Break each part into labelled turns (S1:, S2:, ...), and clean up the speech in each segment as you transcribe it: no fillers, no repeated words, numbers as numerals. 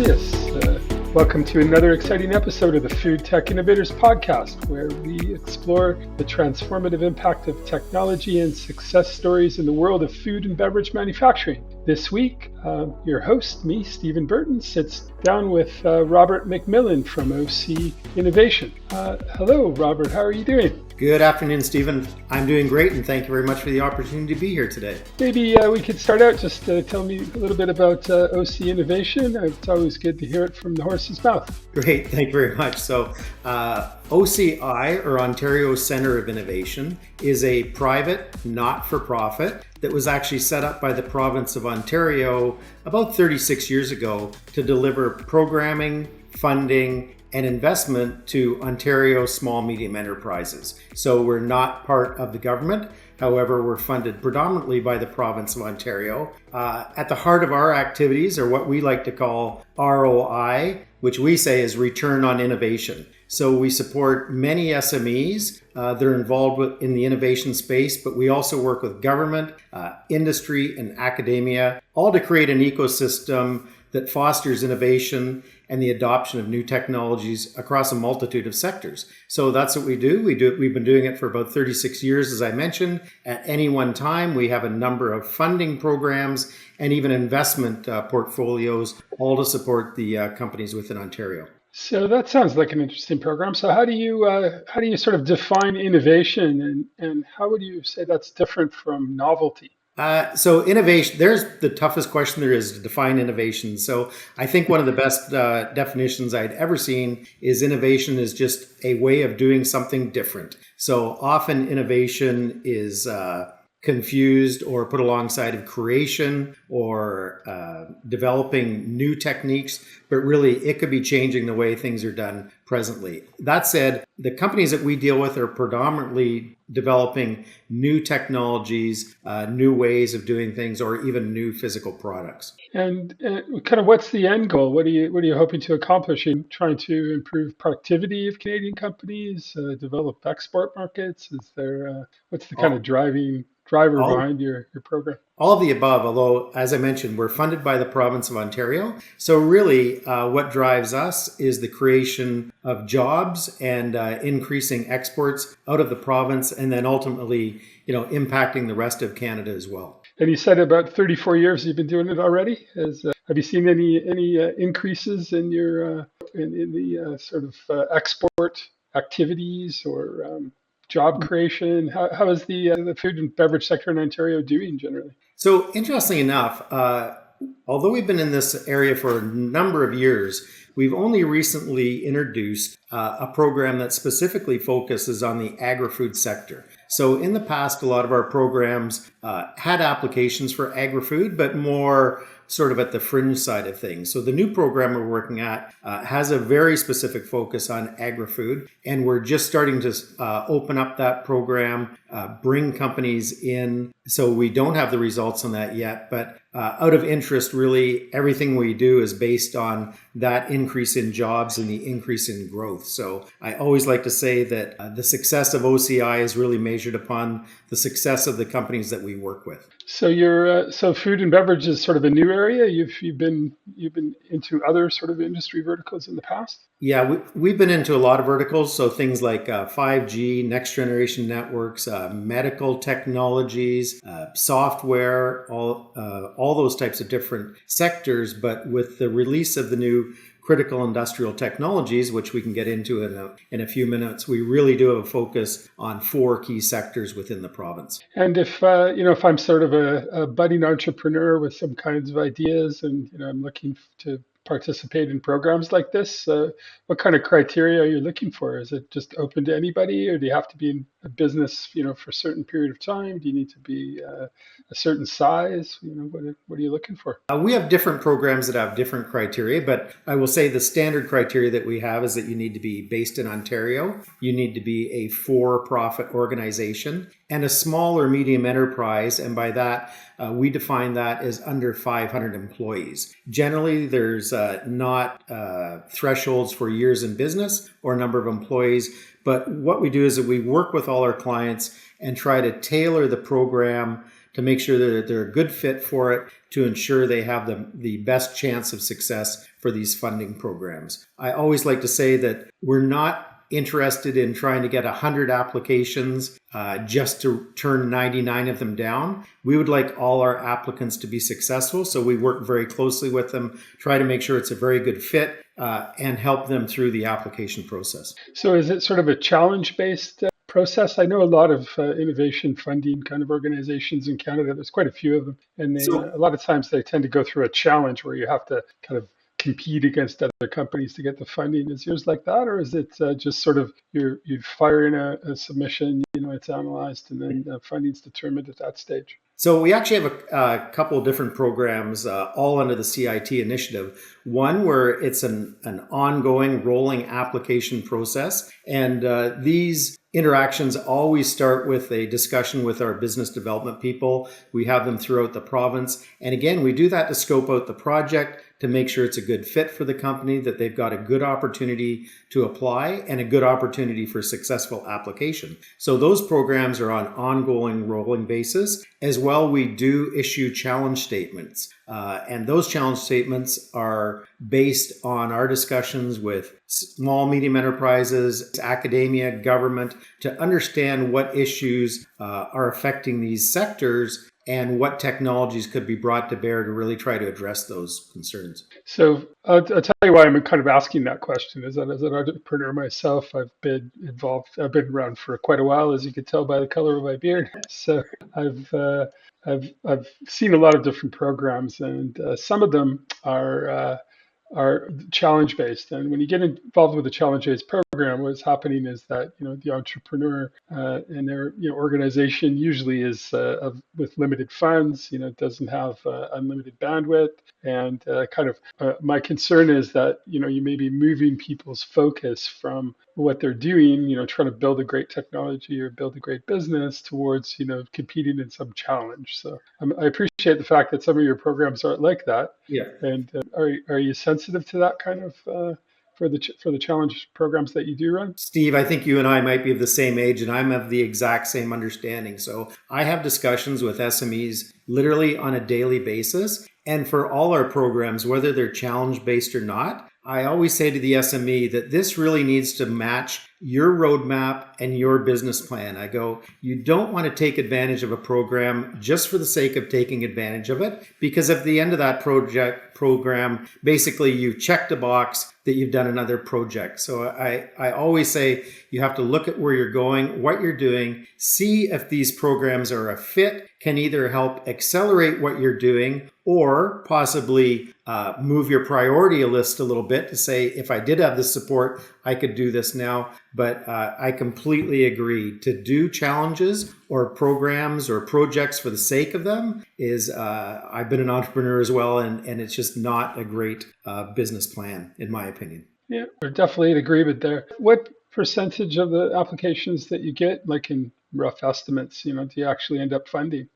S1: dias. Welcome to another exciting episode of the FoodTech Innovators Podcast, where we explore the transformative impact of technology and success stories in the world of food and beverage manufacturing. This week, your host, me, Steven Burton, sits down with Robert McMillan from OCI Innovation. Hello, Robert. How are you doing?
S2: Good afternoon, Stephen. I'm doing great, and thank you very much for the opportunity to be here today.
S1: Maybe we could start out, just tell me a little bit about OCI Innovation. It's always good to hear it from the horse's mouth.
S2: Great, thank you very much. So OCI, or Ontario Centre of Innovation, is a private, not-for-profit that was actually set up by the province of Ontario about 36 years ago to deliver programming, funding, and investment to Ontario small medium enterprises. So we're not part of the government. However, we're funded predominantly by the province of Ontario. At the heart of our activities are what we like to call ROI, which we say is return on innovation. So we support many SMEs that are involved in the innovation space, but we also work with government, industry, and academia, all to create an ecosystem that fosters innovation and the adoption of new technologies across a multitude of sectors. So that's what we do. We've been doing it for about 36 years, as I mentioned. At any one time, we have a number of funding programs and even investment portfolios, all to support the companies within Ontario.
S1: So that sounds like an interesting program. So how do you sort of define innovation, and how would you say that's different from novelty?
S2: So innovation, there's the toughest question there is to define innovation. So I think one of the best definitions I'd ever seen is innovation is just a way of doing something different. So often innovation is confused or put alongside of creation or developing new techniques, but really it could be changing the way things are done presently. That said, the companies that we deal with are predominantly developing new technologies, new ways of doing things, or even new physical products.
S1: And kind of what's the end goal? What are you hoping to accomplish? Are you trying to improve productivity of Canadian companies, develop export markets? Is there what's the kind of driver behind your program?
S2: All of the above, although, as I mentioned, we're funded by the province of Ontario. So really, what drives us is the creation of jobs and increasing exports out of the province, and then ultimately, impacting the rest of Canada as well.
S1: And you said about 34 years you've been doing it already. Have you seen any increases in your in the sort of export activities or job creation? How is the food and beverage sector in Ontario doing generally?
S2: So interestingly enough, although we've been in this area for a number of years, we've only recently introduced a program that specifically focuses on the agri-food sector. So in the past, a lot of our programs had applications for agri-food, but more sort of at the fringe side of things. So the new program we're working at has a very specific focus on agri-food, and we're just starting to open up that program, bring companies in. So we don't have the results on that yet, but out of interest, really, everything we do is based on that increase in jobs and the increase in growth. So I always like to say that the success of OCI is really measured upon the success of the companies that we work with.
S1: So so food and beverage is sort of a new area. You've been into other sort of industry verticals in the past?
S2: Yeah, we've been into a lot of verticals. So things like 5G, next generation networks, medical technologies, software, all those types of different sectors. But with the release of the new critical industrial technologies, which we can get into in a few minutes, we really do have a focus on 4 key sectors within the province.
S1: And if I'm sort of a budding entrepreneur with some kinds of ideas, and I'm looking to participate in programs like this, what kind of criteria are you looking for? Is it just open to anybody, or do you have to be in a business, for a certain period of time? Do you need to be a certain size? What are you looking for?
S2: We have different programs that have different criteria, but I will say the standard criteria that we have is that you need to be based in Ontario, you need to be a for-profit organization, and a small or medium enterprise, and by that, we define that as under 500 employees. Generally, there's not thresholds for years in business or number of employees, but what we do is that we work with all our clients and try to tailor the program to make sure that they're a good fit for it, to ensure they have the best chance of success for these funding programs. I always like to say that we're not interested in trying to get 100 applications just to turn 99 of them down. We would like all our applicants to be successful, so we work very closely with them, try to make sure it's a very good fit, and help them through the application process.
S1: So is it sort of a challenge-based process? I know a lot of innovation funding kind of organizations in Canada. There's quite a few of them, and a lot of times they tend to go through a challenge where you have to kind of compete against other companies to get the funding. Is yours like that, or is it just sort of you fire in a submission, it's analyzed, and then funding's determined at that stage?
S2: So we actually have a couple of different programs all under the CIT initiative. One where it's an ongoing rolling application process. And these interactions always start with a discussion with our business development people. We have them throughout the province. And again, we do that to scope out the project, to make sure it's a good fit for the company, that they've got a good opportunity to apply and a good opportunity for successful application. So those programs are on ongoing rolling basis. As well, we do issue challenge statements. And those challenge statements are based on our discussions with small, medium enterprises, academia, government, to understand what issues are affecting these sectors and what technologies could be brought to bear to really try to address those concerns.
S1: So I'll tell you why I'm kind of asking that question is that as an entrepreneur myself, I've been around for quite a while, as you could tell by the color of my beard. So I've seen a lot of different programs, and some of them are challenge based. And when you get involved with a challenge based program, what's happening is that the entrepreneur and their organization usually is with limited funds. Doesn't have unlimited bandwidth, and my concern is that you may be moving people's focus from what they're doing, trying to build a great technology or build a great business, towards competing in some challenge. So I appreciate the fact that some of your programs aren't like that.
S2: Yeah.
S1: And are you sensitive to that kind of for the challenge programs that you do run?
S2: Steve, I think you and I might be of the same age, and I'm of the exact same understanding. So I have discussions with SMEs literally on a daily basis. And for all our programs, whether they're challenge based or not, I always say to the SME that this really needs to match your roadmap and your business plan. I go, you don't want to take advantage of a program just for the sake of taking advantage of it, because at the end of that program, basically you checked a box that you've done another project. So I always say you have to look at where you're going, what you're doing, see if these programs are a fit, can either help accelerate what you're doing or possibly move your priority list a little bit to say, if I did have this support, I could do this now. But I completely agree. To do challenges or programs or projects for the sake of them is, I've been an entrepreneur as well, and it's just not a great business plan, in my opinion.
S1: Yeah, we're definitely in agreement there. What percentage of the applications that you get, like in rough estimates, do you actually end up funding?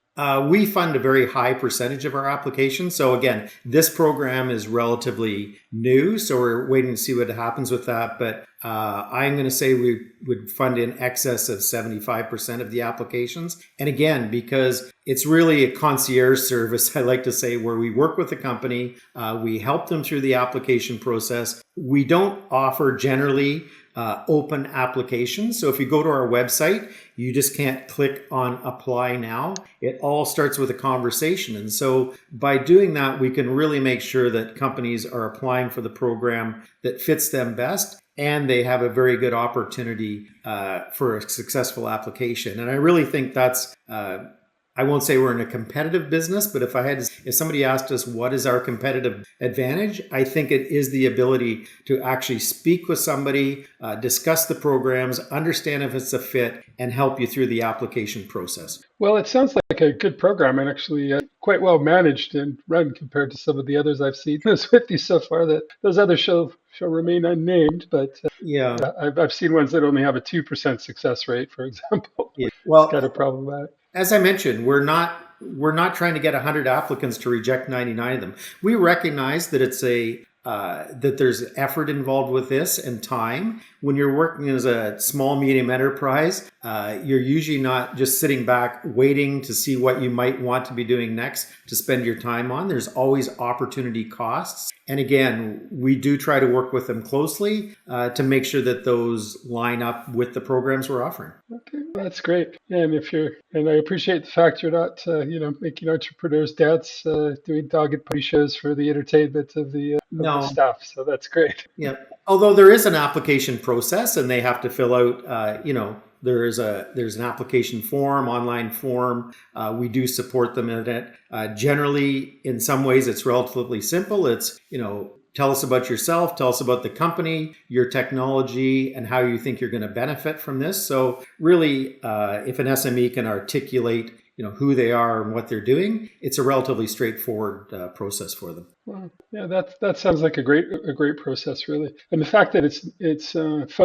S2: We fund a very high percentage of our applications. So again, this program is relatively new, so we're waiting to see what happens with that. But I'm going to say we would fund in excess of 75% of the applications. And again, because it's really a concierge service, I like to say, where we work with the company, we help them through the application process. We don't offer generally open applications. So if you go to our website, you just can't click on apply now. It all starts with a conversation. And so by doing that, we can really make sure that companies are applying for the program that fits them best, and they have a very good opportunity for a successful application. And I really think that's I won't say we're in a competitive business, but if somebody asked us what is our competitive advantage, I think it is the ability to actually speak with somebody, discuss the programs, understand if it's a fit, and help you through the application process.
S1: Well, it sounds like a good program, and actually quite well managed and run compared to some of the others I've seen with you so far. That those others shall remain unnamed, but
S2: yeah,
S1: I've seen ones that only have a 2% success rate, for example.
S2: Yeah. Well,
S1: it's kind of problematic.
S2: As I mentioned, we're not trying to get 100 applicants to reject 99 of them. We recognize that it's that there's effort involved with this and time. When you're working as a small, medium enterprise, you're usually not just sitting back waiting to see what you might want to be doing next to spend your time on. There's always opportunity costs. And again, we do try to work with them closely to make sure that those line up with the programs we're offering.
S1: Okay, that's great. And I appreciate the fact you're not, making entrepreneurs dance, doing dog and pony shows for the entertainment of the
S2: No.
S1: staff. So that's great.
S2: Yeah. Although there is an application process and they have to fill out, there's an application form, online form. We do support them in it. Generally, in some ways, it's relatively simple. It's, tell us about yourself, tell us about the company, your technology, and how you think you're going to benefit from this. So really, if an SME can articulate, who they are and what they're doing, it's a relatively straightforward process for them.
S1: Wow. Yeah, that sounds like a great process, really. And the fact that it's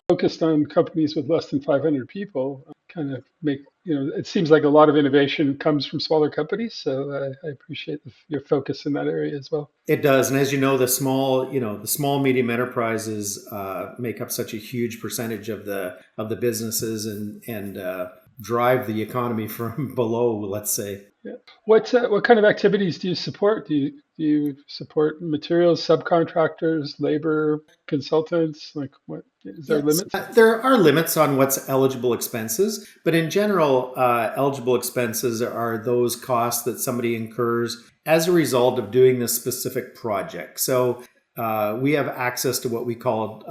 S1: focused on companies with less than 500 people kind of it seems like a lot of innovation comes from smaller companies. So I appreciate your focus in that area as well.
S2: It does, and as you know, the small medium enterprises make up such a huge percentage of the businesses and drive the economy from below, let's say.
S1: Yeah. What kind of activities do you support? Do you support materials, subcontractors, labor, consultants? Like, what is there limits?
S2: There are limits on what's eligible expenses, but in general, eligible expenses are those costs that somebody incurs as a result of doing this specific project. So we have access to what we call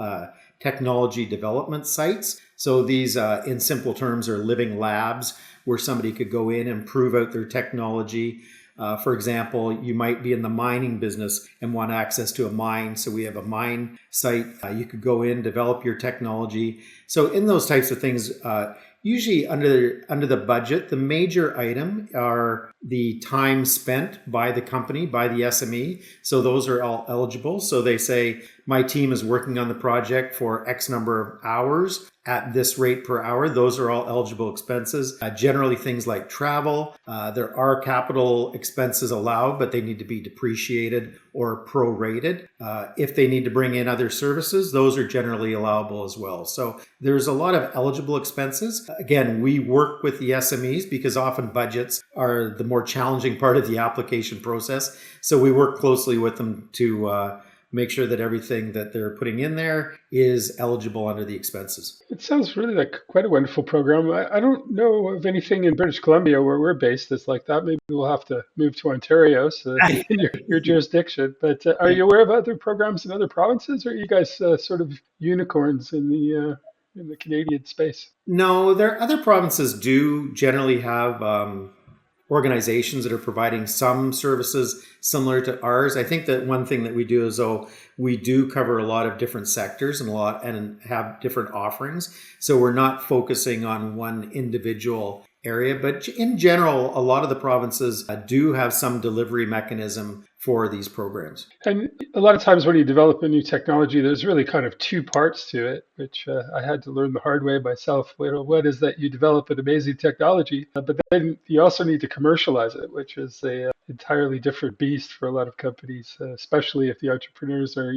S2: technology development sites. So these, in simple terms, are living labs where somebody could go in and prove out their technology. For example, you might be in the mining business and want access to a mine. So we have a mine site. You could go in, develop your technology. So in those types of things, usually under the budget, the major item are the time spent by the company, by the SME. So those are all eligible. So they say, my team is working on the project for X number of hours at this rate per hour. Those are all eligible expenses. Generally things like travel. There are capital expenses allowed, but they need to be depreciated or prorated. If they need to bring in other services, those are generally allowable as well. So there's a lot of eligible expenses. Again, we work with the SMEs because often budgets are the more challenging part of the application process. So we work closely with them to make sure that everything that they're putting in there is eligible under the expenses.
S1: It sounds really like quite a wonderful program. I don't know of anything in British Columbia where we're based that's like that. Maybe we'll have to move to Ontario, so in your jurisdiction. But are you aware of other programs in other provinces, or are you guys sort of unicorns in the Canadian space?
S2: No, other provinces do generally have organizations that are providing some services similar to ours. I think that one thing that we do is, though, we do cover a lot of different sectors and have different offerings. So we're not focusing on one individual area, but in general, a lot of the provinces do have some delivery mechanism for these programs.
S1: And a lot of times when you develop a new technology, there's really kind of two parts to it, which I had to learn the hard way myself. What is that you develop an amazing technology, but then you also need to commercialize it, which is a entirely different beast for a lot of companies, especially if the entrepreneurs are,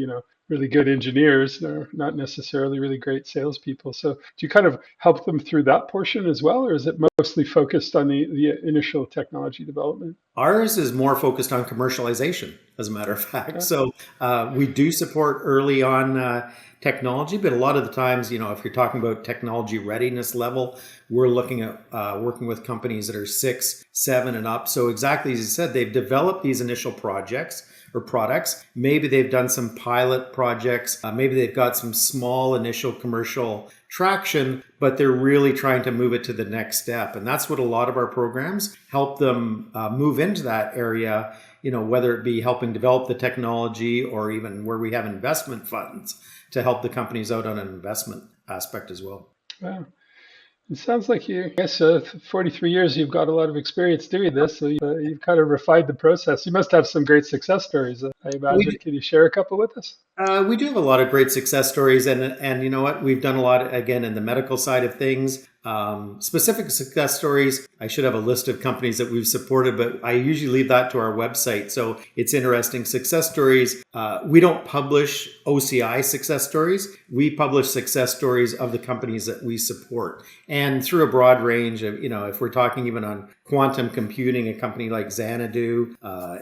S1: really good engineers. They're not necessarily really great salespeople. So do you kind of help them through that portion as well, or is it mostly focused on the initial technology development?
S2: Ours is more focused on commercialization, as a matter of fact. Yeah. So we do support early on technology, but a lot of the times, if you're talking about technology readiness level, we're looking at working with companies that are 6, 7 and up. So exactly as you said, they've developed these initial projects or products. Maybe they've done some pilot projects. Maybe they've got some small initial commercial traction, but they're really trying to move it to the next step. And that's what a lot of our programs help them move into that area, whether it be helping develop the technology or even where we have investment funds to help the companies out on an investment aspect as well.
S1: Wow. It sounds like 43 years, you've got a lot of experience doing this, so you've kind of refined the process. You must have some great success stories. I
S2: We
S1: imagine. Can you share a couple with us?
S2: We do have a lot of great success stories, and you know what? We've done a lot again in the medical side of things. Specific success stories. I should have a list of companies that we've supported, but I usually leave that to our website. So it's interesting success stories. We don't publish OCI success stories. We publish success stories of the companies that we support, and through a broad range of, if we're talking even on quantum computing, a company like Xanadu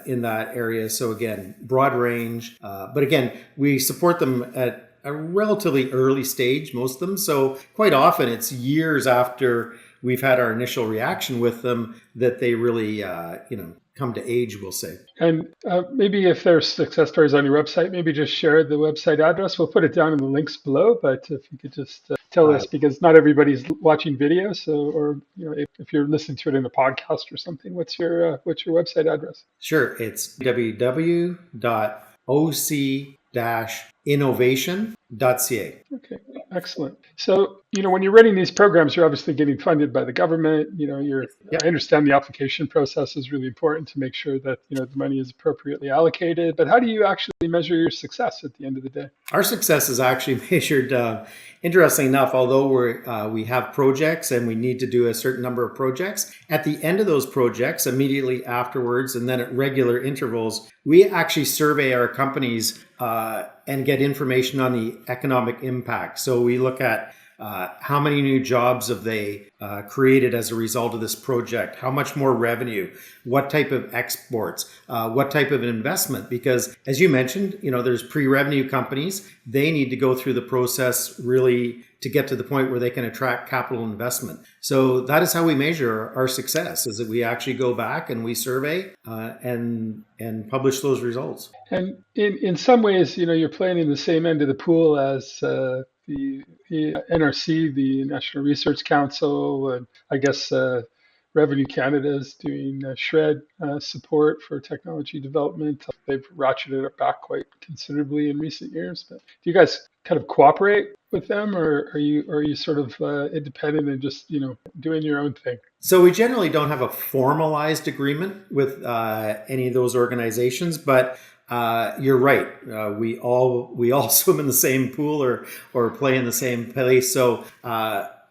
S2: in that area. So again, broad range. But again, we support them at a relatively early stage, most of them. So quite often it's years after we've had our initial reaction with them that they really, come to age, we'll say.
S1: And maybe if there's success stories on your website, maybe just share the website address. We'll put it down in the links below, but if you could just tell us, because not everybody's watching video. So, or, if you're listening to it in a podcast or something, what's your website address?
S2: Sure. It's www.oc-innovation.ca.
S1: Okay, excellent. So, when you're running these programs, you're obviously getting funded by the government. I understand the application process is really important to make sure that, the money is appropriately allocated. But how do you actually measure your success at the end of the day?
S2: Our success is actually measured, interesting enough, although we have projects and we need to do a certain number of projects. At the end of those projects, immediately afterwards, and then at regular intervals, we actually survey our companies and get information on the economic impact. So we look at how many new jobs have they created as a result of this project? How much more revenue? What type of exports? What type of investment? Because as you mentioned, there's pre-revenue companies. They need to go through the process really to get to the point where they can attract capital investment. So that is how we measure our success, is that we actually go back and we survey and publish those results.
S1: And in some ways, you're playing in the same end of the pool as the NRC, the National Research Council, and I guess Revenue Canada is doing SHRED support for technology development. They've ratcheted it back quite considerably in recent years. But do you guys kind of cooperate with them, or are you sort of independent and just doing your own thing?
S2: So we generally don't have a formalized agreement with any of those organizations, but you're right. We all swim in the same pool or play in the same place. So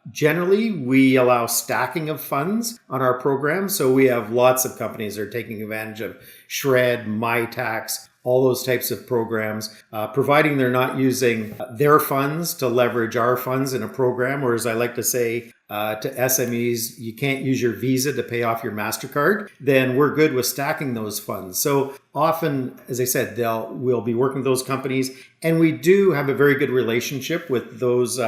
S2: generally, we allow stacking of funds on our program. So we have lots of companies that are taking advantage of SHRED, MyTax, all those types of programs, providing they're not using their funds to leverage our funds in a program, or as I like to say to SMEs, you can't use your Visa to pay off your MasterCard, then we're good with stacking those funds. So often, as I said, we'll be working with those companies, and we do have a very good relationship with those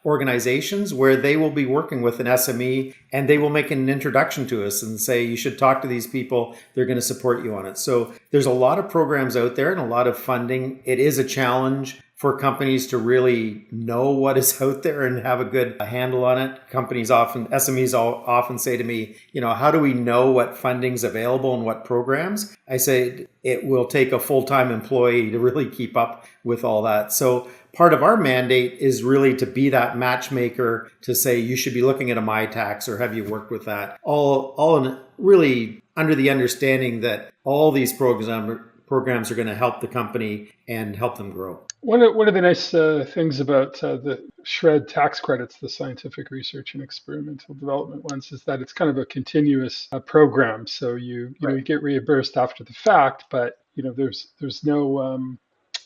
S2: organizations where they will be working with an SME and they will make an introduction to us and say, you should talk to these people. They're going to support you on it. So there's a lot of programs out there and a lot of funding. It is a challenge for companies to really know what is out there and have a good handle on it. SMEs often say to me, how do we know what funding's available and what programs? I say it will take a full-time employee to really keep up with all that. So part of our mandate is really to be that matchmaker to say, you should be looking at a MyTax or have you worked with that? All in really under the understanding that all these programs are going to help the company and help them grow.
S1: One of the nice things about the SHRED tax credits, the scientific research and experimental development ones, is that it's kind of a continuous program. So you get reimbursed after the fact, but there's no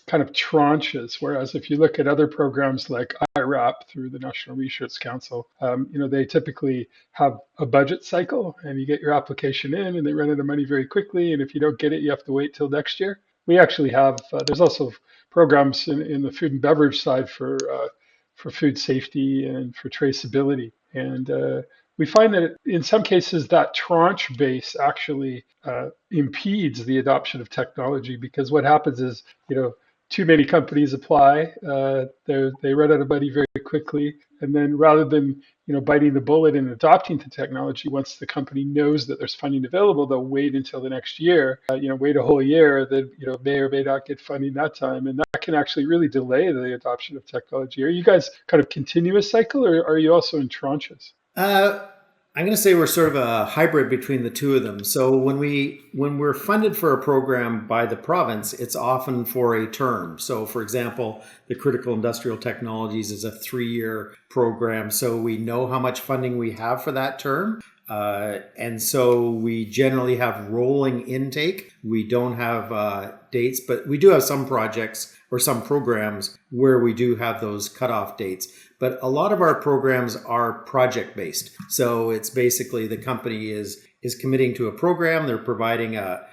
S1: kind of tranches. Whereas if you look at other programs like IRAP through the National Research Council, they typically have a budget cycle, and you get your application in, and they run out of money very quickly. And if you don't get it, you have to wait till next year. We actually have. There's also programs in the food and beverage side for food safety and for traceability. And we find that in some cases that tranche base actually impedes the adoption of technology, because what happens is, too many companies apply, they run out of money very quickly, and then rather than biting the bullet and adopting the technology, once the company knows that there's funding available, they'll wait until the next year, wait a whole year, then may or may not get funding that time, and that can actually really delay the adoption of technology. Are you guys kind of continuous cycle, or are you also in tranches?
S2: I'm going to say we're sort of a hybrid between the two of them. So when we're funded for a program by the province, it's often for a term. So for example, the Critical Industrial Technologies is a 3-year program. So we know how much funding we have for that term. And so we generally have rolling intake. We don't have dates, but we do have some projects or some programs where we do have those cutoff dates. But a lot of our programs are project based. So it's basically the company is committing to a program. They're providing a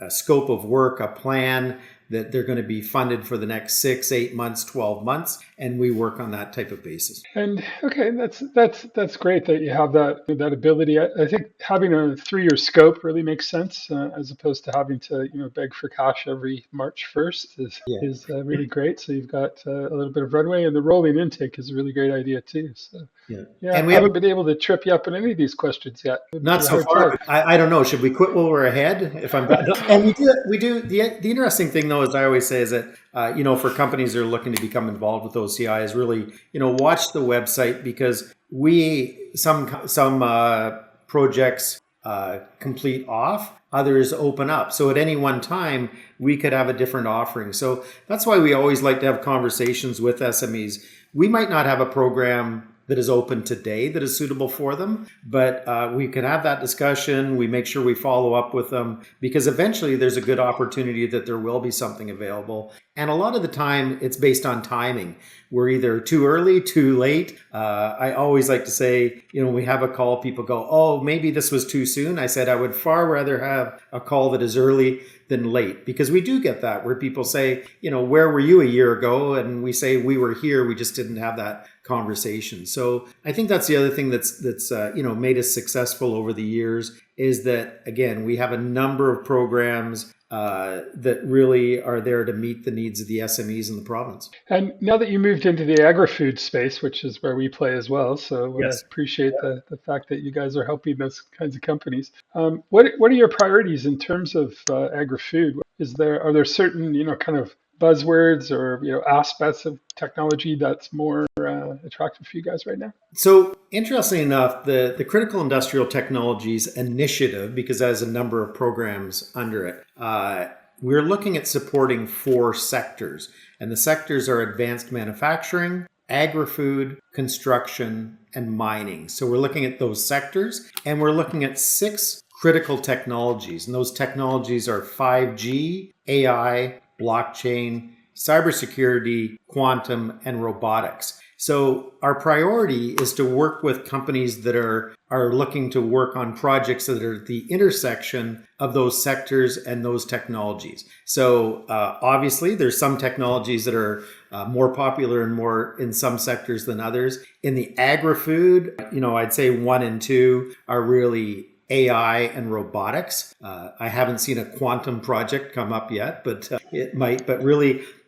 S2: scope of work, a plan that they're going to be funded for the next 6, 8 months, 12 months, and we work on that type of basis.
S1: And okay, that's great that you have that ability. I think having a 3-year scope really makes sense, as opposed to having to beg for cash every March 1st is really great. So you've got a little bit of runway, and the rolling intake is a really great idea too. So and we haven't been able to trip you up on any of these questions yet.
S2: Not so far. I don't know. Should we quit while we're ahead? If I'm and we do. The interesting thing though, as I always say, is that for companies that are looking to become involved with OCI, is really watch the website, because some projects complete off, others open up. So at any one time, we could have a different offering. So that's why we always like to have conversations with SMEs. We might not have a program that is open today that is suitable for them, but we can have that discussion. We make sure we follow up with them, because eventually there's a good opportunity that there will be something available. And a lot of the time it's based on timing. We're either too early, too late. I always like to say, when we have a call, people go, oh, maybe this was too soon. I said, I would far rather have a call that is early than late, because we do get that where people say, where were you a year ago? And we say, we were here, we just didn't have that conversation. So I think that's the other thing that's made us successful over the years, is that, again, we have a number of programs that really are there to meet the needs of the SMEs in the province.
S1: And now that you moved into the agri-food space, which is where we play as well, so I appreciate the fact that you guys are helping those kinds of companies. What are your priorities in terms of agri-food? Are there certain kind of buzzwords or aspects of technology that's more attractive for you guys right now?
S2: So interestingly enough, the Critical Industrial Technologies initiative, because that has a number of programs under it, we're looking at supporting 4 sectors. And the sectors are advanced manufacturing, agri-food, construction, and mining. So we're looking at those sectors, and we're looking at 6 critical technologies. And those technologies are 5G, AI, blockchain, cybersecurity, quantum, and robotics. So our priority is to work with companies that are looking to work on projects that are at the intersection of those sectors and those technologies. So obviously, there's some technologies that are more popular and more in some sectors than others. In the agri-food, I'd say 1 and 2 are really AI and robotics. I haven't seen a quantum project come up yet, but it might.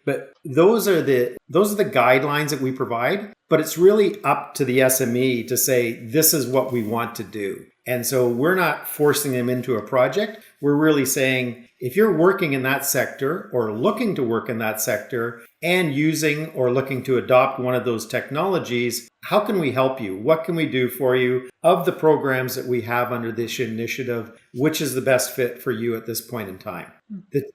S2: But those are the guidelines that we provide. But it's really up to the SME to say, this is what we want to do. And so we're not forcing them into a project. We're really saying, if you're working in that sector or looking to work in that sector and using or looking to adopt one of those technologies, how can we help you? What can we do for you? Of the programs that we have under this initiative, which is the best fit for you at this point in time?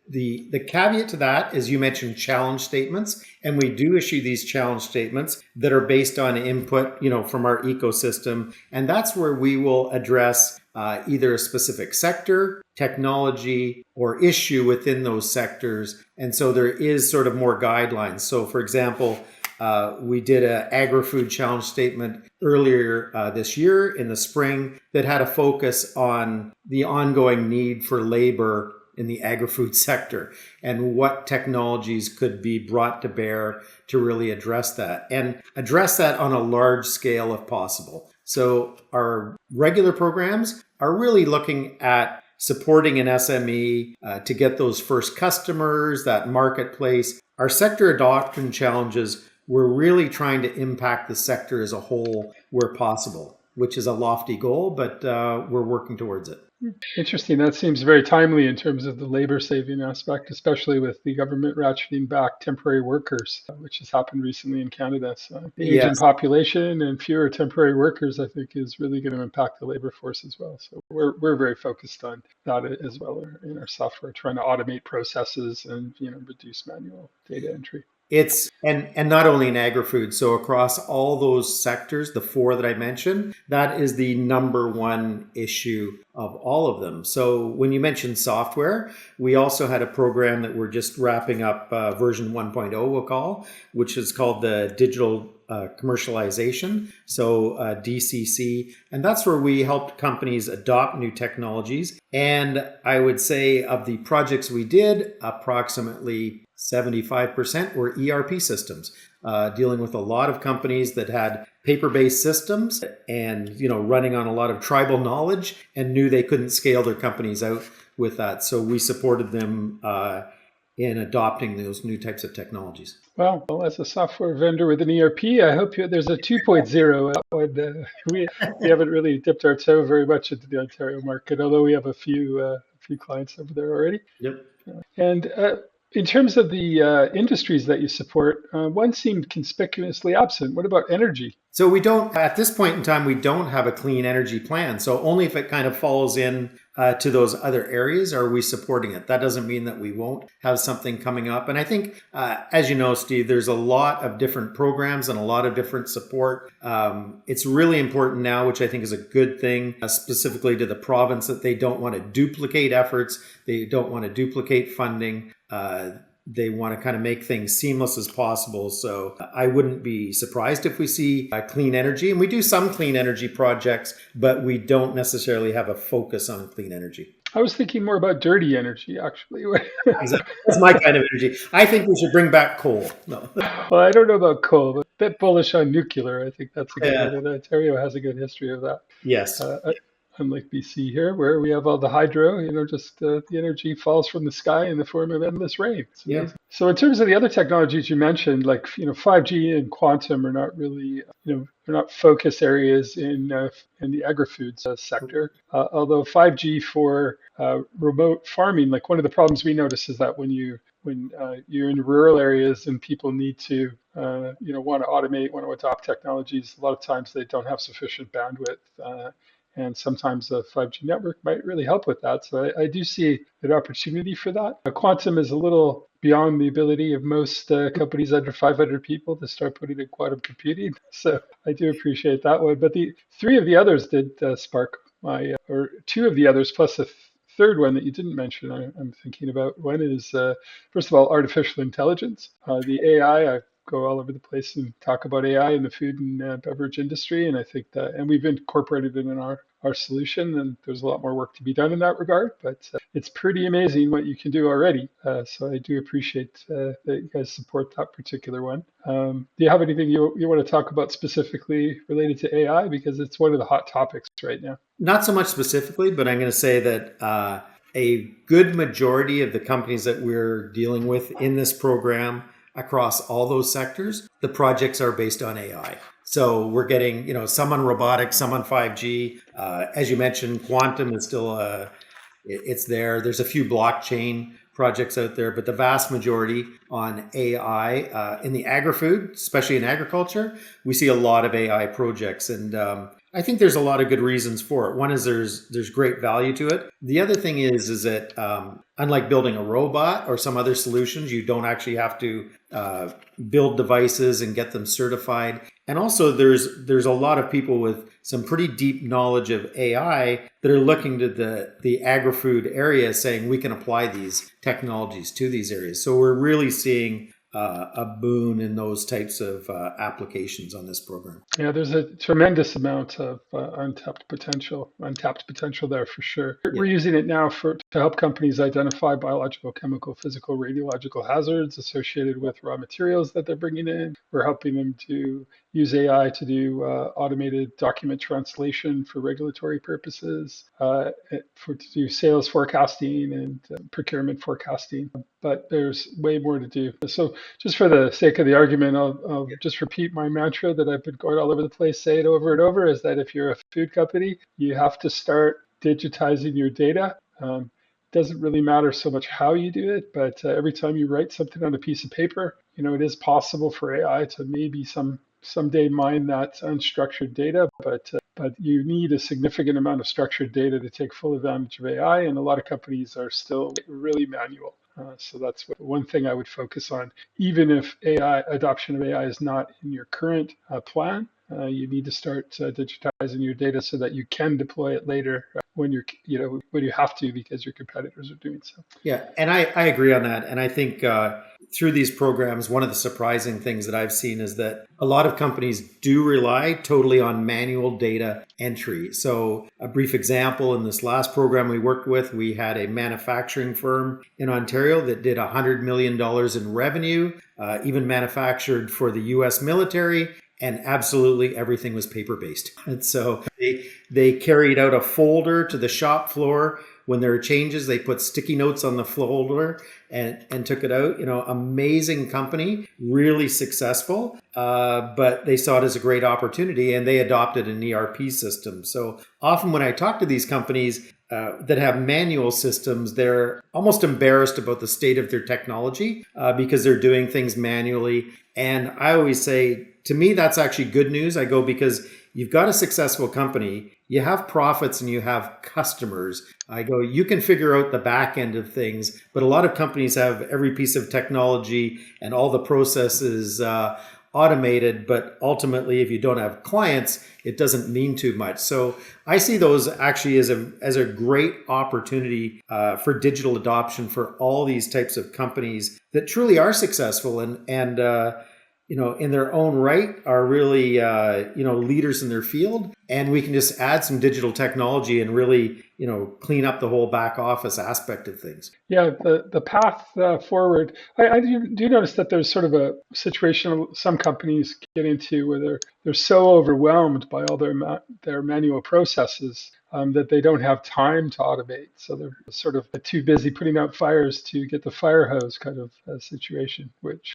S2: The caveat to that is, you mentioned challenge statements, and we do issue these challenge statements that are based on input, from our ecosystem. And that's where we will address either a specific sector, technology, or issue within those sectors. And so there is sort of more guidelines. So for example, we did an agri-food challenge statement earlier this year in the spring that had a focus on the ongoing need for labor in the agri-food sector and what technologies could be brought to bear to really address that and address that on a large scale if possible. So our regular programs are really looking at supporting an SME to get those first customers, that marketplace. Our sector adoption challenges, we're really trying to impact the sector as a whole where possible. which is a lofty goal, but we're working towards it.
S1: Interesting. That seems very timely in terms of the labor saving aspect, especially with the government ratcheting back temporary workers, which has happened recently in Canada. So the aging
S2: Yes.
S1: population and fewer temporary workers, I think, is really going to impact the labor force as well. So we're very focused on that as well in our software, trying to automate processes and reduce manual data entry.
S2: It's and not only in agri-food, so across all those sectors, the four that I mentioned, that is the number one issue of all of them. So when you mentioned software, we also had a program that we're just wrapping up, version 1.0 we'll call, which is called the digital commercialization, so DCC, and that's where we helped companies adopt new technologies. And I would say of the projects we did, approximately 75% were ERP systems, dealing with a lot of companies that had paper-based systems and running on a lot of tribal knowledge and knew they couldn't scale their companies out with that. So we supported them in adopting those new types of technologies.
S1: Well, as a software vendor with an ERP, I hope there's a 2.0. We haven't really dipped our toe very much into the Ontario market, although we have a few clients over there already.
S2: Yep.
S1: And in terms of the industries that you support, one seemed conspicuously absent. What about energy?
S2: So we don't, at this point in time, we don't have a clean energy plan. So only if it kind of falls in to those other areas are we supporting it. That doesn't mean that we won't have something coming up. And I think, as you know, Steve, there's a lot of different programs and a lot of different support. It's really important now, which I think is a good thing, specifically to the province, that they don't want to duplicate efforts. They don't want to duplicate funding. They want to kind of make things seamless as possible. So I wouldn't be surprised if we see clean energy. And we do some clean energy projects, but we don't necessarily have a focus on clean energy.
S1: I was thinking more about dirty energy, actually.
S2: That's my kind of energy. I think we should bring back coal. No.
S1: Well, I don't know about coal, but a bit bullish on nuclear. I think that's a good one. And Ontario has a good history of that.
S2: Yes.
S1: Unlike BC here, where we have all the hydro, just the energy falls from the sky in the form of endless rain.
S2: Yeah.
S1: So in terms of the other technologies you mentioned, like 5G and quantum are not really, they're not focus areas in the agri-food sector. Although 5G for remote farming, like one of the problems we notice is that when you're in rural areas and people need to want to automate, want to adopt technologies, a lot of times they don't have sufficient bandwidth. And sometimes a 5G network might really help with that. So I do see an opportunity for that. Quantum is a little beyond the ability of most companies under 500 people to start putting in quantum computing. So I do appreciate that one. But the three of the others did spark my, or two of the others plus a third one that you didn't mention I'm thinking about. One is, first of all, artificial intelligence. The AI, I go all over the place and talk about AI in the food and beverage industry. And I think that, and we've incorporated it in our solution, and there's a lot more work to be done in that regard, but it's pretty amazing what you can do already. So I do appreciate that you guys support that particular one. Do you have anything you want to talk about specifically related to AI? Because it's one of the hot topics right now.
S2: Not so much specifically, but I'm going to say that a good majority of the companies that we're dealing with in this program across all those sectors, the projects are based on AI. So we're getting, some on robotics, some on 5G. As you mentioned, quantum is still, it's there. There's a few blockchain projects out there, but the vast majority on AI in the agri-food, especially in agriculture, we see a lot of AI projects. And I think there's a lot of good reasons for it. One is there's great value to it. The other thing is that unlike building a robot or some other solutions, you don't actually have to build devices and get them certified. And also there's a lot of people with some pretty deep knowledge of AI that are looking to the agri-food area saying we can apply these technologies to these areas. So we're really seeing a boon in those types of applications on this program.
S1: Yeah, there's a tremendous amount of untapped potential there for sure. Yeah. We're using it now to help companies identify biological, chemical, physical, radiological hazards associated with raw materials that they're bringing in. We're helping them to use AI to do automated document translation for regulatory purposes, to do sales forecasting and procurement forecasting. but there's way more to do. So just for the sake of the argument, I'll just repeat my mantra that I've been going all over the place, say it over and over, is that if you're a food company, you have to start digitizing your data. Doesn't really matter so much how you do it, but every time you write something on a piece of paper, it is possible for AI to maybe someday mine that unstructured data, but you need a significant amount of structured data to take full advantage of AI, and a lot of companies are still really manual. So that's one thing I would focus on. Even if adoption of AI is not in your current plan, you need to start digitizing your data so that you can deploy it later when you have to, because your competitors are doing so.
S2: Yeah, and I agree on that. And I think through these programs, one of the surprising things that I've seen is that a lot of companies do rely totally on manual data entry. So a brief example, in this last program we worked with, we had a manufacturing firm in Ontario that did $100 million in revenue, even manufactured for the US military. And absolutely everything was paper-based. And so they carried out a folder to the shop floor. When there were changes, they put sticky notes on the folder and took it out. Amazing company, really successful, but they saw it as a great opportunity and they adopted an ERP system. So often when I talk to these companies that have manual systems, they're almost embarrassed about the state of their technology because they're doing things manually. And I always say, to me, that's actually good news. I go, because you've got a successful company, you have profits and you have customers. I go, you can figure out the back end of things, but a lot of companies have every piece of technology and all the processes automated, but ultimately, if you don't have clients, it doesn't mean too much. So I see those actually as a great opportunity for digital adoption for all these types of companies that truly are successful and in their own right are really leaders in their field. And we can just add some digital technology and really clean up the whole back office aspect of things.
S1: Yeah, the path forward. I do notice that there's sort of a situation some companies get into where they're so overwhelmed by all their manual processes that they don't have time to automate. So they're sort of too busy putting out fires to get the fire hose kind of situation, which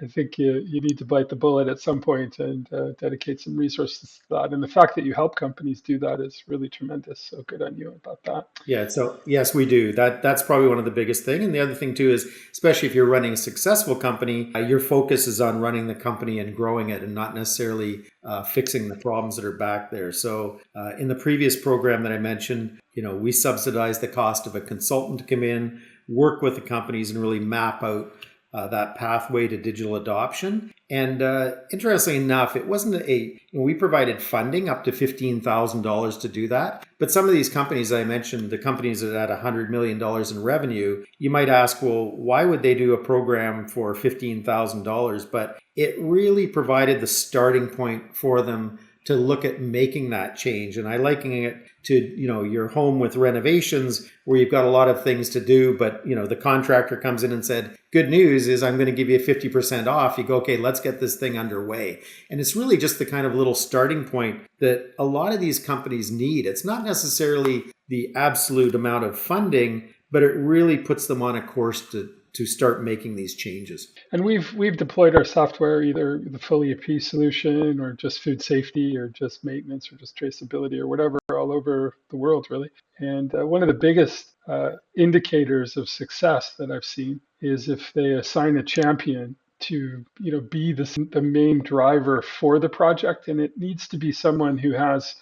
S1: I think you need to bite the bullet at some point and dedicate some resources to that. And the fact that you help companies do that is really tremendous. So good on you about that.
S2: Yeah. So yes, we do. That's probably one of the biggest thing. And the other thing too is, especially if you're running a successful company, your focus is on running the company and growing it, and not necessarily fixing the problems that are back there. So in the previous program that I mentioned, we subsidize the cost of a consultant to come in, work with the companies, and really map out that pathway to digital adoption. And interestingly enough, it wasn't we provided funding up to $15,000 to do that. But some of these companies that I mentioned, the companies that had $100 million in revenue, you might ask, well, why would they do a program for $15,000? But it really provided the starting point for them to look at making that change. And I liken it to, your home with renovations where you've got a lot of things to do, but, the contractor comes in and said, good news is I'm going to give you 50% off. You go, okay, let's get this thing underway. And it's really just the kind of little starting point that a lot of these companies need. It's not necessarily the absolute amount of funding, but it really puts them on a course to start making these changes.
S1: And we've deployed our software, either the full ERP solution or just food safety or just maintenance or just traceability or whatever, all over the world, really. And one of the biggest indicators of success that I've seen is if they assign a champion to be the main driver for the project, and it needs to be someone who has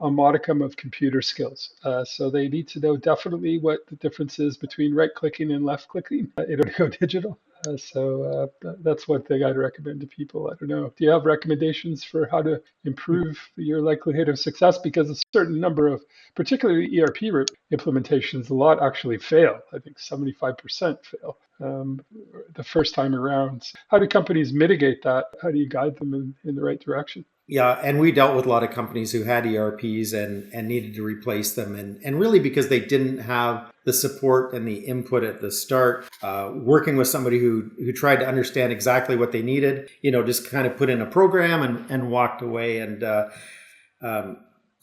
S1: a modicum of computer skills. So they need to know definitely what the difference is between right clicking and left clicking in Go Digital. So that's one thing I'd recommend to people. I don't know. Do you have recommendations for how to improve your likelihood of success? Because a certain number of, particularly ERP implementations, a lot actually fail. I think 75% fail the first time around. How do companies mitigate that? How do you guide them in the right direction?
S2: Yeah, and we dealt with a lot of companies who had ERPs and needed to replace them. And really because they didn't have the support and the input at the start, working with somebody who tried to understand exactly what they needed, just kind of put in a program and walked away. And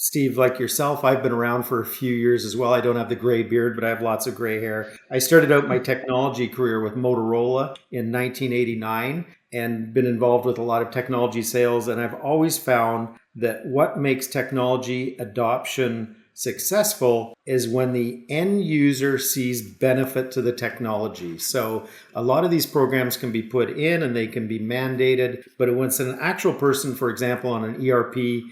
S2: Steve, like yourself, I've been around for a few years as well. I don't have the gray beard, but I have lots of gray hair. I started out my technology career with Motorola in 1989 and been involved with a lot of technology sales. And I've always found that what makes technology adoption successful is when the end user sees benefit to the technology. So a lot of these programs can be put in and they can be mandated, but when it's an actual person, for example, on an ERP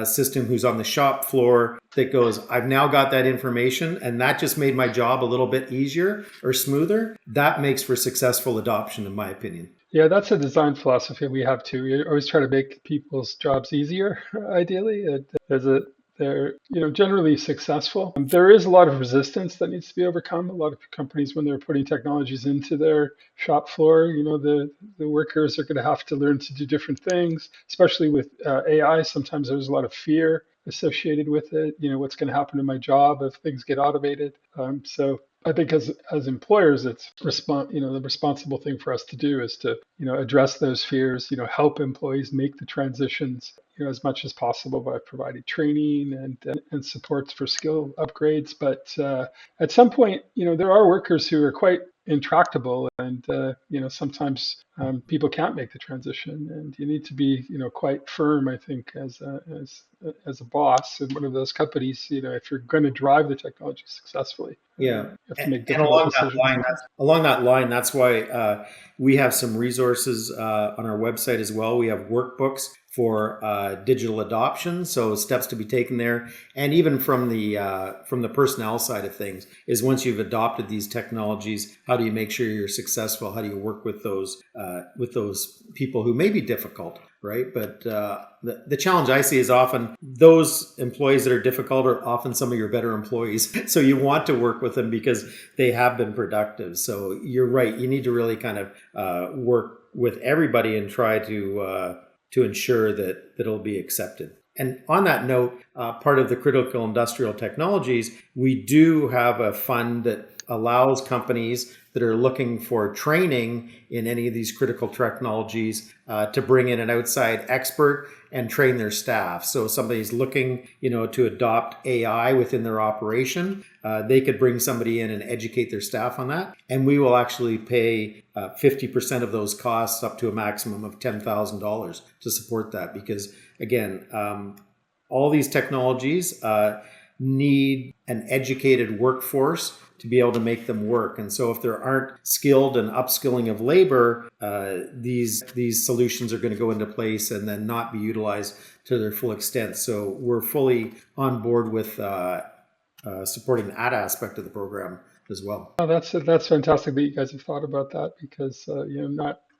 S2: system who's on the shop floor that goes, I've now got that information and that just made my job a little bit easier or smoother, that makes for successful adoption, in my opinion.
S1: Yeah, that's a design philosophy we have too. We always try to make people's jobs easier, ideally. They're generally successful. There is a lot of resistance that needs to be overcome. A lot of companies, when they're putting technologies into their shop floor, the workers are going to have to learn to do different things, especially with AI. Sometimes there's a lot of fear associated with it. What's going to happen to my job if things get automated? So I think as employers, it's the responsible thing for us to do is to address those fears, help employees make the transitions as much as possible by providing training and supports for skill upgrades. But at some point, there are workers who are quite intractable, and sometimes people can't make the transition, and you need to be quite firm, I think, as a boss in one of those companies. If you're going to drive the technology successfully,
S2: Yeah.
S1: you have to make
S2: And
S1: difficult decisions.
S2: along that line, that's why we have some resources on our website as well. We have workbooks for digital adoption, so steps to be taken there, and even from the personnel side of things is once you've adopted these technologies, how do you make sure you're successful? How do you work with those people who may be difficult, right? But the challenge I see is often those employees that are difficult are often some of your better employees. So you want to work with them because they have been productive. So you're right. You need to really kind of work with everybody and try to ensure that it'll be accepted. And on that note, part of the critical industrial technologies, we do have a fund that allows companies that are looking for training in any of these critical technologies to bring in an outside expert and train their staff. So if somebody's looking, to adopt AI within their operation, they could bring somebody in and educate their staff on that. And we will actually pay 50% of those costs up to a maximum of $10,000 to support that. Because again, all these technologies need an educated workforce to be able to make them work. And so if there aren't skilled and upskilling of labor, these solutions are going to go into place and then not be utilized to their full extent. So we're fully on board with supporting that aspect of the program as well.
S1: Oh, that's fantastic that you guys have thought about that, because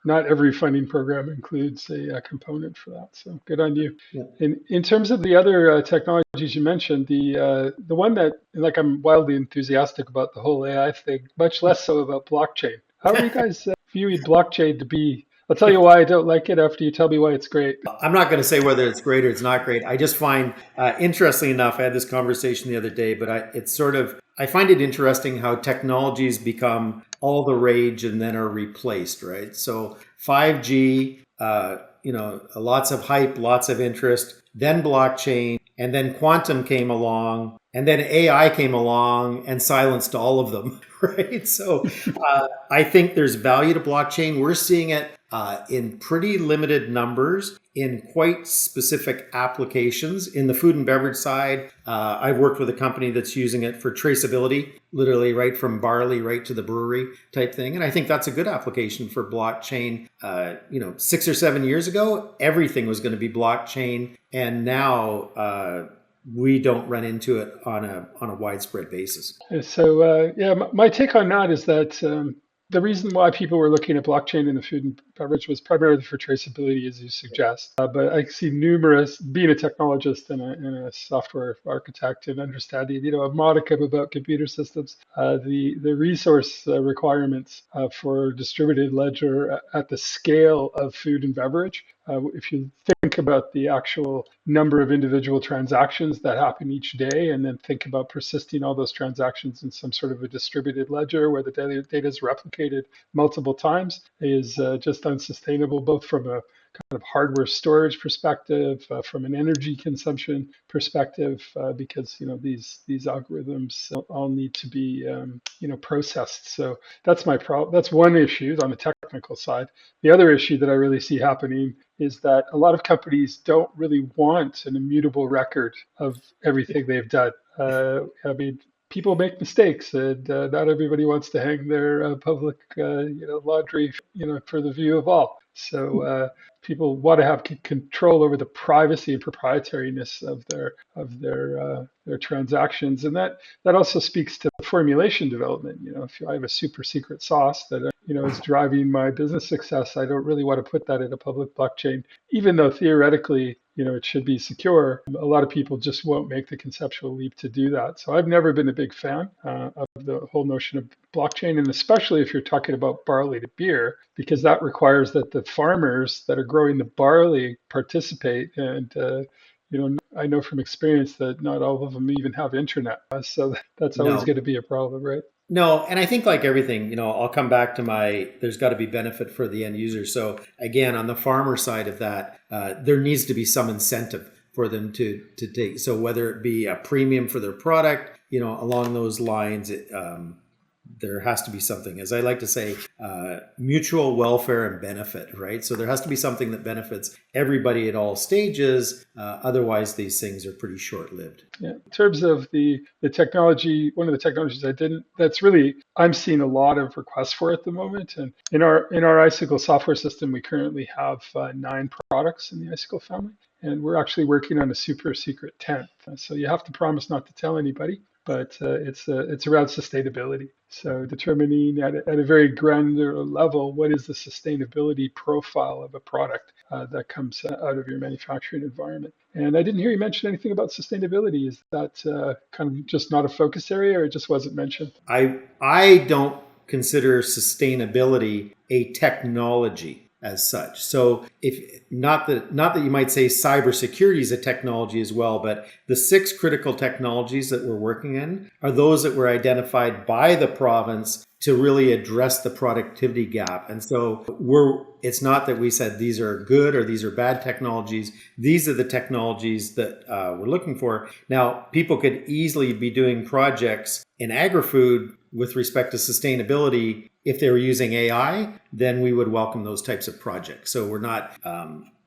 S1: not every funding program includes a component for that. So good on you.
S2: Yeah.
S1: In terms of the other technologies you mentioned, the one that, like, I'm wildly enthusiastic about the whole AI thing, much less so about blockchain. How are you guys viewing blockchain to be? I'll tell you why I don't like it after you tell me why it's great.
S2: I'm not going to say whether it's great or it's not great. I just find, interestingly enough, I had this conversation the other day, but I find it interesting how technologies become all the rage and then are replaced, right? So 5G, lots of hype, lots of interest, then blockchain, and then quantum came along, and then AI came along and silenced all of them, right? So I think there's value to blockchain. We're seeing it in pretty limited numbers in quite specific applications. In the food and beverage side, I've worked with a company that's using it for traceability, literally right from barley right to the brewery type thing. And I think that's a good application for blockchain. 6 or 7 years ago, everything was going to be blockchain. And now we don't run into it on a widespread basis.
S1: So my take on that is that the reason why people were looking at blockchain in the food and beverage was primarily for traceability, as you suggest. But I see numerous, being a technologist and a software architect and understanding, a modicum about computer systems, the resource requirements for distributed ledger at the scale of food and beverage If you think about the actual number of individual transactions that happen each day, and then think about persisting all those transactions in some sort of a distributed ledger where the data is replicated multiple times, is just unsustainable, both from a kind of hardware storage perspective, from an energy consumption perspective, because these algorithms all need to be processed. So that's that's one issue on the technical side. The other issue that I really see happening is that a lot of companies don't really want an immutable record of everything they've done. I mean, people make mistakes, and not everybody wants to hang their public, laundry, for the view of all. So people want to have control over the privacy and proprietariness of their transactions, and that also speaks to formulation development. If I have a super secret sauce that is driving my business success, I don't really want to put that in a public blockchain, even though theoretically it should be secure. A lot of people just won't make the conceptual leap to do that. So I've never been a big fan of the whole notion of blockchain, and especially if you're talking about barley to beer, because that requires that the farmers that are growing the barley participate. And I know from experience that not all of them even have internet, so that's always
S2: No.
S1: going to be a problem, right?
S2: No, and I think like everything, I'll come back to there's got to be benefit for the end user. So again, on the farmer side of that, there needs to be some incentive for them to take. So whether it be a premium for their product, along those lines, there has to be something, as I like to say, mutual welfare and benefit, right? So there has to be something that benefits everybody at all stages. Otherwise, these things are pretty short-lived.
S1: Yeah. In terms of the technology, one of the technologies I'm seeing a lot of requests for at the moment. And in our Icicle software system, we currently have 9 products in the Icicle family, and we're actually working on a super secret 10th. So you have to promise not to tell anybody. But it's around sustainability. So determining at a very granular level, what is the sustainability profile of a product that comes out of your manufacturing environment. And I didn't hear you mention anything about sustainability. Is that kind of just not a focus area, or it just wasn't mentioned?
S2: I don't consider sustainability a technology as such. So if not that you might say cybersecurity is a technology as well, but the 6 critical technologies that we're working in are those that were identified by the province to really address the productivity gap. And so it's not that we said these are good or these are bad technologies. These are the technologies that we're looking for. Now, people could easily be doing projects in agri-food with respect to sustainability. If they were using AI, then we would welcome those types of projects. So we're not,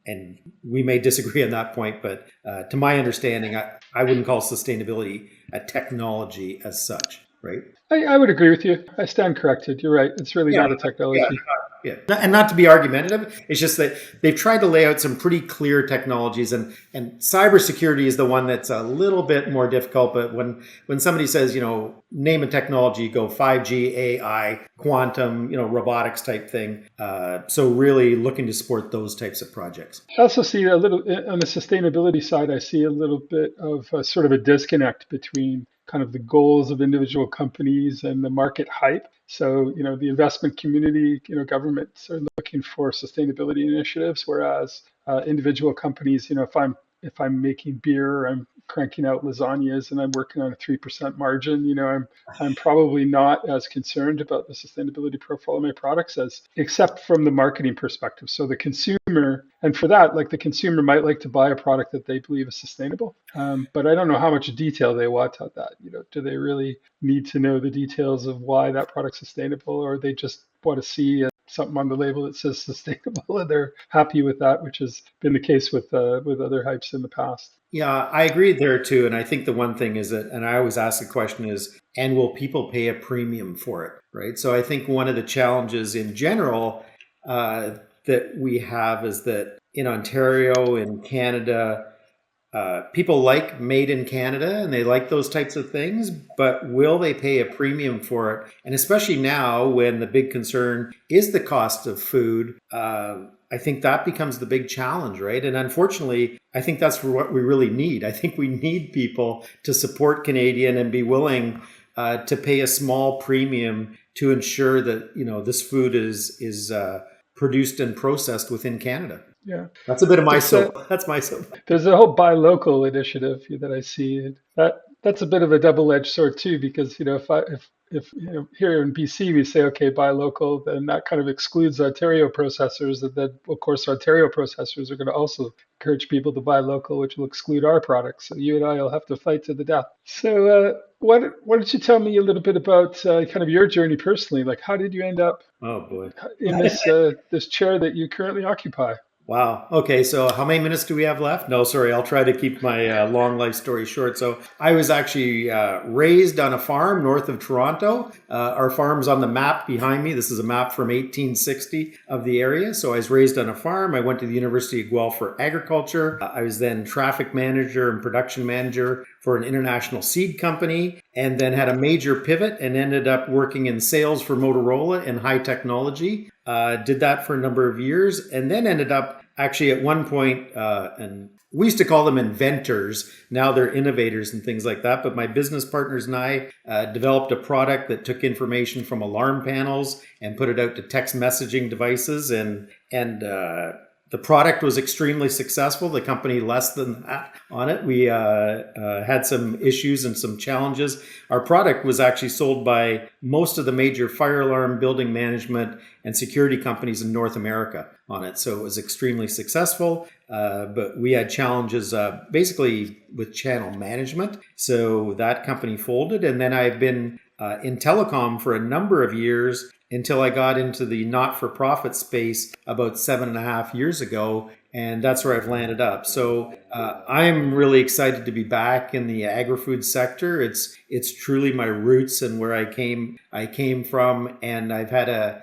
S2: and we may disagree on that point, but to my understanding, I wouldn't call sustainability a technology as such, right?
S1: I would agree with you. I stand corrected. You're right. It's really not a technology.
S2: Yeah. And not to be argumentative, it's just that they've tried to lay out some pretty clear technologies, and cybersecurity is the one that's a little bit more difficult. But when somebody says, name a technology, you go 5G, AI, quantum, robotics type thing. So really looking to support those types of projects.
S1: I also see a little on the sustainability side. I see a little bit of sort of a disconnect between kind of the goals of individual companies and the market hype. So, the investment community, governments are looking for sustainability initiatives, whereas individual companies, if I'm making beer, or I'm cranking out lasagnas and I'm working on a 3% margin, I'm probably not as concerned about the sustainability profile of my products except from the marketing perspective. So the consumer, and for that, like the consumer might like to buy a product that they believe is sustainable, but I don't know how much detail they want on that. Do they really need to know the details of why that product's sustainable, or they just want to see something on the label that says sustainable and they're happy with that, which has been the case with other hypes in the past.
S2: Yeah, I agree there too. And I think the one thing is that, and I always ask the question is, and will people pay a premium for it, right? So I think one of the challenges in general that we have is that in Ontario, in Canada, people like made in Canada and they like those types of things, but will they pay a premium for it? And especially now when the big concern is the cost of food, I think that becomes the big challenge, right? And unfortunately, I think that's what we really need. I think we need people to support Canadian and be willing to pay a small premium to ensure that, this food is produced and processed within Canada.
S1: Yeah.
S2: That's a bit of my soap. That's my soap.
S1: There's a whole buy local initiative that I see. That's a bit of a double-edged sword too, because if here in BC we say okay, buy local, then that kind of excludes Ontario processors, and then of course Ontario processors are going to also encourage people to buy local, which will exclude our products. So you and I will have to fight to the death. So why don't you tell me a little bit about kind of your journey personally? Like, how did you end up in this chair that you currently occupy?
S2: Wow. Okay. So how many minutes do we have left? No, sorry. I'll try to keep my long life story short. So I was actually raised on a farm north of Toronto. Our farm's on the map behind me. This is a map from 1860 of the area. So I was raised on a farm. I went to the University of Guelph for agriculture. I was then traffic manager and production manager for an international seed company, and then had a major pivot and ended up working in sales for Motorola and high technology. Did that for a number of years, and then ended up actually at one point, and we used to call them inventors. Now they're innovators and things like that. But my business partners and I developed a product that took information from alarm panels and put it out to text messaging devices, and the product was extremely successful. The company less than that on it. We had some issues and some challenges. Our product was actually sold by most of the major fire alarm, building management, and security companies in North America on it. So it was extremely successful. But we had challenges basically with channel management. So that company folded. And then I've been in telecom for a number of years, until I got into the not-for-profit space about 7.5 years ago, and that's where I've landed up. So I'm really excited to be back in the agri-food sector. It's truly my roots and where I came from, and I've had a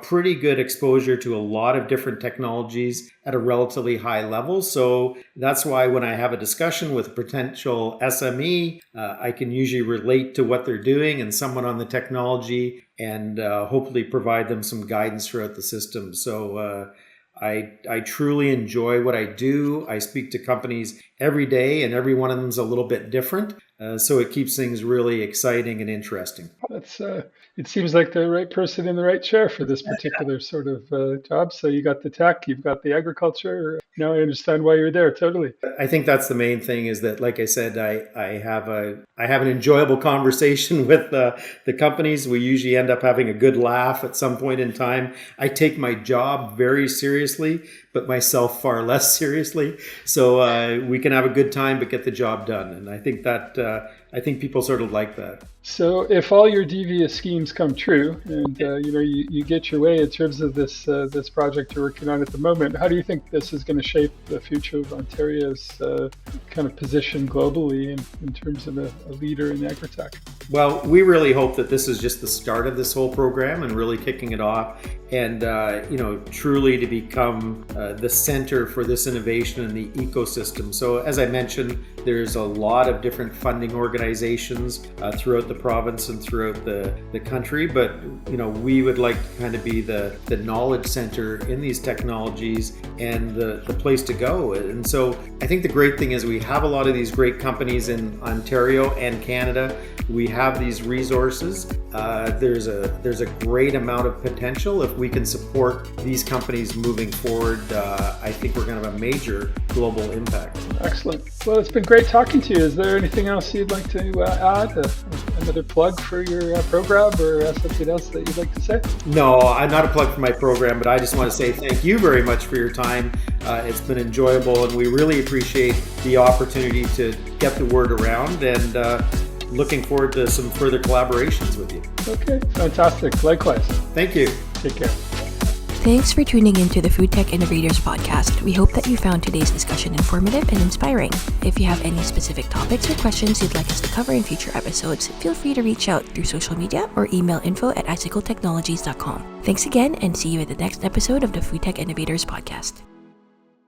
S2: pretty good exposure to a lot of different technologies at a relatively high level. So that's why when I have a discussion with a potential SME, I can usually relate to what they're doing and someone on the technology, and hopefully provide them some guidance throughout the system. So I truly enjoy what I do. I speak to companies every day, and every one of them is a little bit different. So it keeps things really exciting and interesting.
S1: It seems like the right person in the right chair for this particular sort of job. So you got the tech, you've got the agriculture. Now I understand why you're there. Totally.
S2: I think that's the main thing, is that, like I said, I have an enjoyable conversation with the companies. We usually end up having a good laugh at some point in time. I take my job very seriously, but myself far less seriously. So we can have a good time, but get the job done. And I think I think people sort of like that.
S1: So if all your devious schemes come true, and you get your way in terms of this project you're working on at the moment, how do you think this is going to shape the future of Ontario's kind of position globally in terms of a leader in agri-tech?
S2: Well, we really hope that this is just the start of this whole program and really kicking it off, and truly to become the center for this innovation in the ecosystem. So as I mentioned, there's a lot of different funding organizations throughout the province and throughout the country, but we would like to kind of be the knowledge center in these technologies and the place to go. And so I think the great thing is we have a lot of these great companies in Ontario and Canada. We have these resources. There's a great amount of potential if we can support these companies moving forward. I think we're going to have a major global impact. Excellent.
S1: Well, it's been great talking to you. Is there anything else you'd like to add? Another plug for your program, or something else that you'd like to say?
S2: No, I'm not a plug for my program, but I just want to say thank you very much for your time. It's been enjoyable, and we really appreciate the opportunity to get the word around, and looking forward to some further collaborations with you.
S1: Okay, fantastic. Likewise.
S2: Thank you.
S1: Take care.
S3: Thanks for tuning in to the FoodTech Innovators Podcast. We hope that you found today's discussion informative and inspiring. If you have any specific topics or questions you'd like us to cover in future episodes, feel free to reach out through social media or email info@icicletechnologies.com. Thanks again, and see you at the next episode of the FoodTech Innovators Podcast.